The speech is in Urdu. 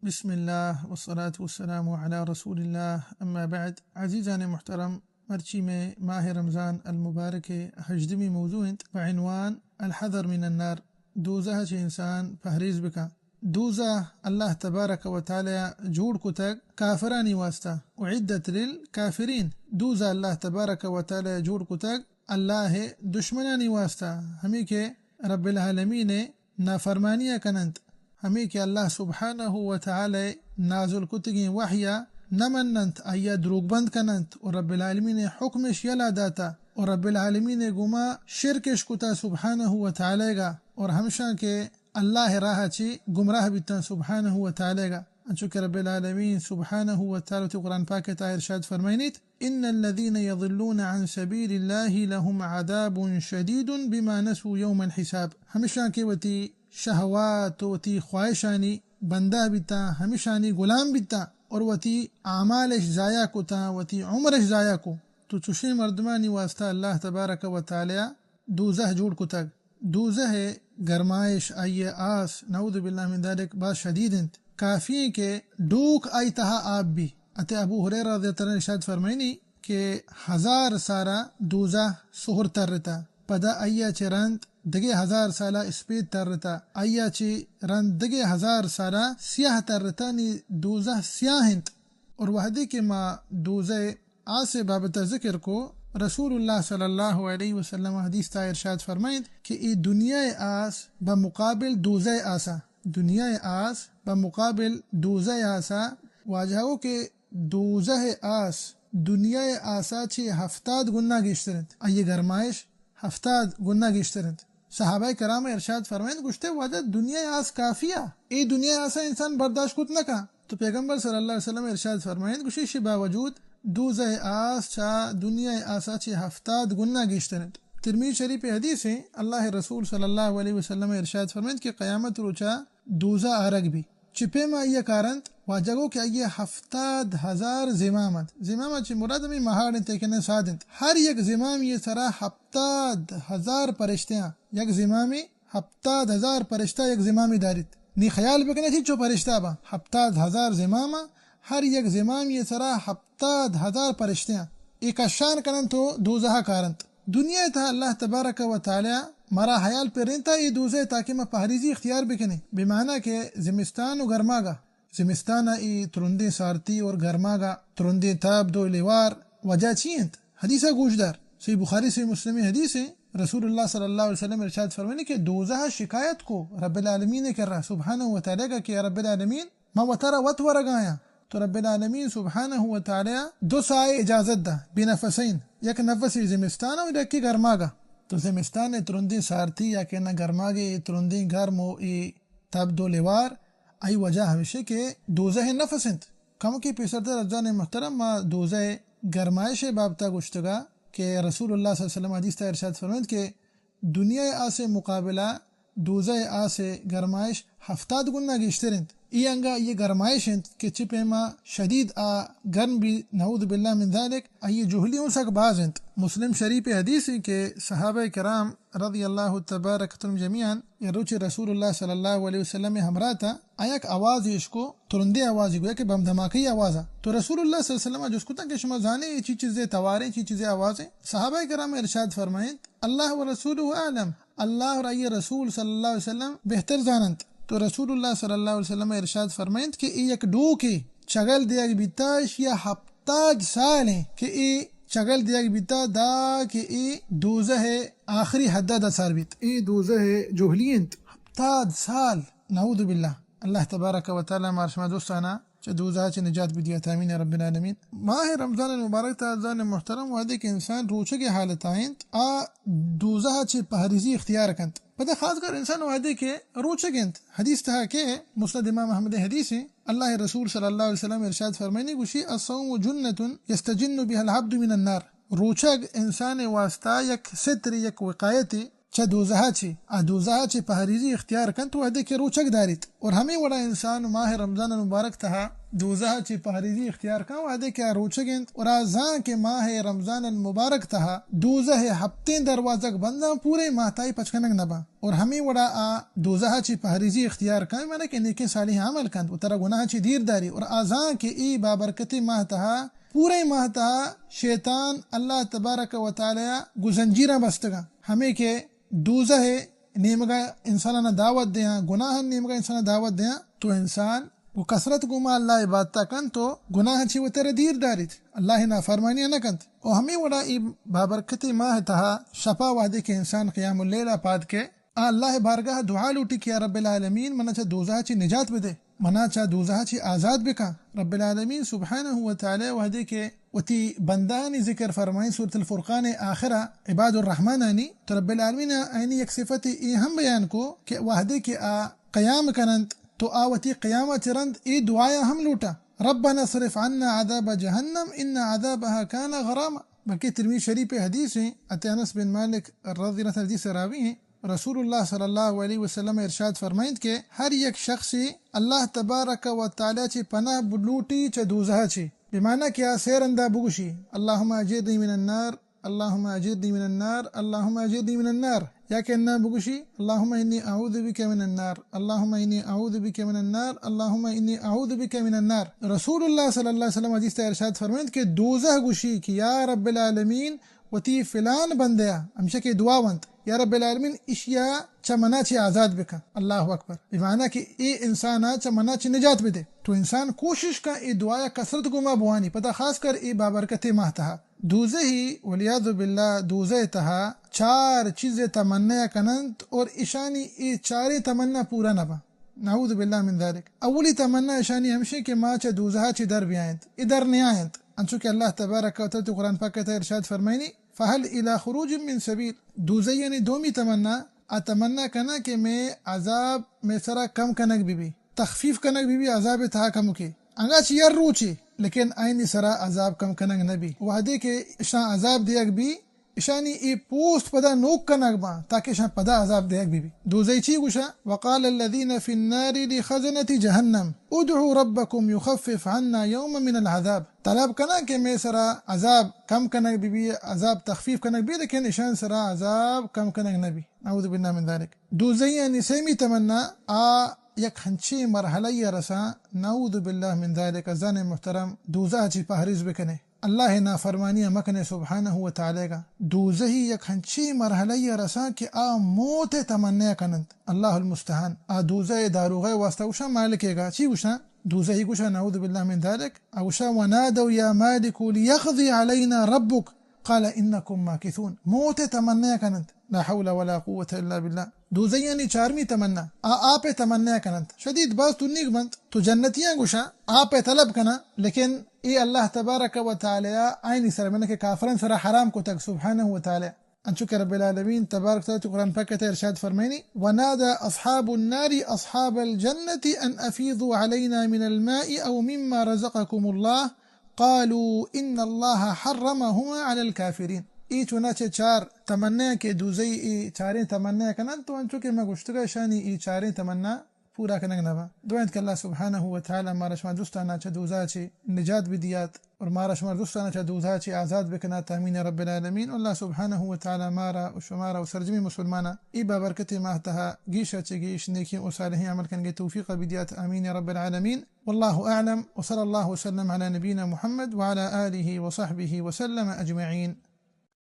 بسم اللہ والصلاة والسلام علی رسول اللہ اما بعد. عزیزان محترم، مرچی میں ماہ رمضان المبارک ہجدمی موضوع انت بعنوان الحذر من النار. دوزہ چھ انسان پہریز بکا. دوزہ اللہ تبارک و تعالی جوڑ کتگ کافرانی واسطہ اعدت للکافرین. دوزہ اللہ تبارک و تعالی جوڑ کتگ اللہ دشمنانی واسطہ ہمیں کہ رب العالمین نافرمانیہ کنند، ہمیں کہ اللہ سبحانہ و تعالی نازل کتگی وحیا نمننت آیا دروگ بند کننت، اور رب العالمین حکمش یلا داتا، اور رب العالمین گما شرکش کتا سبحانہ و تعالی گا، اور ہمشاں کے اللہ راہ چی گمراہ بیتا سبحانہ و تعالی گا. انچو کہ رب العالمین سبحانہ و تعالی قرآن پاک تا ارشاد فرمائنیت ان الذین یضلون عن سبیل اللہ لهم عذاب شدید بما نسوا یوم الحساب. ہمشاں کے وتی شہوات وتی خواہشانی بندہ بیتا، ہمیشانی غلام بیتا، اور وتی اعمالش ضائع کو تا، وتی عمرش ضائع کو. تو چشے مردمانی واسطہ اللہ تبارک و تعالی دوزہ جوڑ کو تگ. دوزہ گرمائش آئیے آس نعوذ باللہ من ذالک بات شدید انت کافی کہ ڈوک آئی تہا آپ بھی. اتہ ابو ہریرہ رضی اللہ عنہ ارشاد فرمائنی کہ 1000 سارا دوزہ سہر ترتا پدا آیا چرند دگے 1000 سالہ اسپید ترتا، آیا چی رند دگے 1000 سالہ سیاہ ترتا، نی دوزہ سیاہ انت. اور وحدی کے ما دوزہ آسے بابتا ذکر کو رسول اللہ صلی اللہ علیہ وسلم حدیث تا ارشاد فرمائند کہ ای دنیا آس بمقابل دوزہ آسا، دنیا آس بمقابل دوزہ آسا. واجہو کہ دوزہ آس دنیا آسا چی 70 گناہ گشترند، آئیے گرمائش 70 گناہ گشترند. صحابہ کرام ارشاد فرمائند گشتے وجہ دنیا آس کافیہ، ای دنیا آسا انسان برداشت کت نہ کا. تو پیغمبر صلی اللہ علیہ وسلم ارشاد فرمائند گشی باوجود دوزہ آس چا دنیا آسا چی 70 گناہ گشترند. ترمذی شریف حدیث ہے اللہ رسول صلی اللہ علیہ وسلم ارشاد فرمائند کہ قیامت روچا دوزہ آرگ بھی چپے ما یہ کارند واجگو کہ یہ 70,000 زمامت زمامت چی مراد میں مہاڑ تیکنے سادند، ہر یک زمام یہ سرا 70,000 پرشتیاں، یک زمامی 70,000 پرشتہ یک زمامی دارید. نی خیال بکنے تھی چو پرشتہ با 70,000 زمامہ، ہر یک زمام یہ سرا 70,000 پرشتیاں ایک شان کنن تو دوزہ کارند. دنیا تھا اللہ تبارک و تعالی مرا حیال پر رنتا یہ دوزہ تاکہ میں پہریزی اختیار بکنے، بمعنی کہ زمستان و گرما گا، زمستان ای ترندی سارتی اور گرما گا ترندی تاب دو لیوار وجہ چینت. حدیثہ گوشدار صحیح بخاری سے مسلم حدیث ہے، رسول اللہ صلی اللہ علیہ وسلم ارشاد فرمانے کہ دوزہ شکایت کو رب العالمین نے کر رہا سبحانہ و تعالی کا کہ رب العالمین ما وطرہ وط ورگایا. تو رب العالمین سبحانہ و تعالی 2 سائے اجازت دا بنفسین، یک نفسی زمستان و یک گرما گا. تو زمستان ترندی سارتی یا کہ نہ گرما گے ترندی گرم و ای تب دو لیوار ای وجہ ہمیشہ کہ دوزہ نفسند. کم کی پیسرد رجان محترم ما دوزہ گرمائش بابتا گشتگا کہ رسول اللہ صلی اللہ علیہ وسلم حدیث تا ارشاد فرمائند کہ دنیا آسے مقابلہ دوزہ آسے گرمائش 70 گناہ گشترند. ای انگا یہ گرمائش انت کہ چپے ما شدید گرم بھی نعوذ باللہ من ذالک ای جہلیوں سک باز انت. مسلم شریف حدیث ہے کہ صحابہ کرام رضی اللہ تبارکتم جمیعاً یہ روچ رسول اللہ صلی اللہ علیہ وسلم ہمراہ تھا ایک آواز اس کو ترندے آواز گویا کہ بم دھماکی آواز. تو رسول اللہ صلی اللہ علیہ وسلم جس کو کہ شما جانے یہ چیزیں تواریں چیزیں آوازیں. صحابہ کرام ارشاد فرمائیں اللہ و رسول اعلم، اللہ اور ای رسول صلی اللہ علیہ وسلم بہتر جانند. تو رسول اللہ صلی اللہ علیہ وسلم ارشاد فرمائند کہ ای یک ڈو کے چگل دیا بیتاش یا 70 سال ہیں کہ ای چگل دیا بیتا دا کہ ای دوزہ آخری حدہ دا سال بیت، ای دوزہ جہلینت 70 سال نعوذ باللہ. اللہ تبارک و تعالی مارشما دوستانا چا دوزہ چا نجات بھی دیا تامین یا رب العالمین. ماہ رمضان المبارک تا عزیزان محترم وعدے کہ انسان روچے کے حالت آئند دوزہ چا پہریزی اختیار کنت پتہ خاص کر انسان وعدے کے روچے گنت. حدیث تھا کہ مسند امام احمد حدیث ہے اللہ رسول صلی اللہ علیہ وسلم ارشاد فرمائنے گوشی الصوم جنۃ یستجن بها العبد من النار. روچگ انسان واسطہ یک ستر یک وقایت چا دوزہا چی دوزہا چی پہریزی اختیار کن تو ادے کے روچک داریت اور ہمیں وڑا انسان ماہ رمضان المبارک تہا دوزہا چی پہریزی اختیار کن و ادے کے روچگند اور آزان کے ماہ رمضان المبارک تہا دوزہ ہفتیں دروازک بندہ پورے ماہتائی پچکنگ نبا اور ہمیں وڑا دوزہا چی پہریزی اختیار کن مانا کہ نیکی صالح عمل کن و ترا گناہ چی دیر داری اور آزان کے ای بابرکتی ماہ تہا پورے ماہ تہا شیطان اللہ تبارک و تعالی گزنجیرہ بستگا ہمیں کہ دوزہ نیمگا انسانہ دعوت دیا گناہ نیمگا انسانہ دعوت دیا تو انسان وہ کثرت گما اللہ عبادتا کن تو گناہ چی وہ تیرے دیر دارت اللہ نافرمانی نہ کنت اور ہمیں وڑا ای بابرکتی ماہ تہا شفا وعدے کے انسان قیام اللیلہ پاد کے اللہ بارگاہ دعا لوٹی کیا رب العالمین منا چا دوزہ چی نجات بدے منا چا دوزہ چی آزاد بکا رب العالمین سبحانہ و تعالی وحدے کے وتی بندانی ذکر فرمائیں سورة الفرقان آخرہ عباد الرحمن آنی تو رب العالمین آئینی یک صفت ای ہم بیان کو کہ وحدے کے قیام کنند تو آوتی قیامت رند ای دعایا ہم لوٹا ربنا صرف عنا عذاب جہنم ان عذابها کان غراما بلکہ ترمذی شریف حدیث ہیں انس بن مالک رضی اللہ عنہ سے راوی ہیں رسول اللہ صلی اللہ علیہ وسلم ارشاد فرمائند کہ ہر یک شخص اللہ تبارک و تعالی چی پناہ بلوٹی چا دوزہ چی بمعنی کیا سیر اندہ بگوشی اللہم اجرنی من النار اللہم اجرنی من النار اللہم اجرنی من النار یا کہ انہ بگوشی اللہم انی اعوذ بک من النار اللہم انی اعوذ بک من النار اللہم انی اعوذ بک من النار رسول اللہ صلی اللہ علیہ وسلم حدیث ارشاد فرمائند کہ دوزہ گوشی کہ یا رب العالمین وتی فلان بندیا ہمشہ کی دعا وند یا رب العالمین اشیا چمنا چی آزاد بکا اللہ اکبر بمعنی کہ ای انسانا چمنا چی نجات بدے تو انسان کوشش کا ای دعایا کثرت گما بوانی پتہ خاص کر ای بابرکت ماہ تہا دوزے ہی ولیعذ باللہ دوزے تہا چار چیزیں تمنا کنند اور اشانی ای چارے تمنا پورا نبا نعوذ باللہ من ذالک اولی تمنا اشانی ہمشہ کہ ما چا دوزہا چی در بیائند ادھر نیائند انچو کہ اللہ تبارک و تعالی قرآن پاک کہتا ہے ارشاد فرمائنی فہل الى خروج من سبیل دوزہ یعنی دومی تمنا اتمنا کنا کہ میں عذاب میں سرا کم کنک بھی تخفیف کنک بھی عذاب تہا کم کی انگا چی یر روچی لیکن آئینی سرا عذاب کم کنک نبی وحدے کے اشان عذاب دیگ بھی اشانی ای پوست پدا نوک کنک با تاکہ اشان پدا عذاب دیگ بھی دوزی چی گوشا وقال الذین فی النار لخزنة جہنم ادعو ربکم یخفف عنا یوم من العذاب طلب کنا کہ میں سرا عذاب کم کنک بھی عذاب تخفیف کنک بھی لیکن اشان سرا عذاب کم کنک نبی نعوذ باللہ من ذالک دوزی یعنی سیمی تمنا یک ہنچی مرحلہ رسا نعوذ باللہ من ذالک زن محترم دوزہ چی پہریز بکنے اللہ نافرمانی مکنے سبحانہ و تعالی کا دوزہی یک ہنچی مرحلہ رسا کہ موت تمنا کنند اللہ المستحان دوزہ داروغہ واسطہ وشا مالکے گا چی وشا دوزہی گوشا نعوذ باللہ من ذالک اوشا ونادو یا مالک لیقضی علینا ربک قال انکم ماکثون موت تمنا کنند لا حول ولا قوة الا باللہ دوزہ یعنی چارمی تمنا آپ تمنا کنند شدید باز تو نیک بند تو جنتیاں گوشا آپ طلب کنا لیکن ای اللہ تبارک و تعالی آئینی سر میں کہ کافرن سر حرام کو تک سبحانہ و تعالی انچو کہ رب العالمین تبارک تعالی قرآن پاک کہتا ہے ارشاد فرمائنی ونادى اصحاب النار اصحاب الجنة ان افیضوا علینا من الماء او مما رزقكم اللہ قالوا ان اللہ حرمهما على الكافرین ای چنانچہ چار تمنا کے دوزی ای چاریں تمنا کنن تو انچو کہ میں گشتگا شانی ای چاریں تمنا پورا کنگ نبا دعائیں کہ اللہ سبحانہ و تعالی مارا شما دوستانا چا دوزا چی نجات بدیات اور مارا شما دوستانا چا دوزا چی آزاد بکنا تامین رب العالمین اللہ سبحانہ و تعالی مارا و شمارا و سرجمی مسلمانا ای بابرکت ماہتہا گیشا چی گیش نیکی و صالحین عمل کنگے توفیق بدیات آمین رب العالمین واللہ اعلم وصلی اللہ وسلم علی نبینا محمد وعلى آلہ وصحبہ وسلم اجمعین.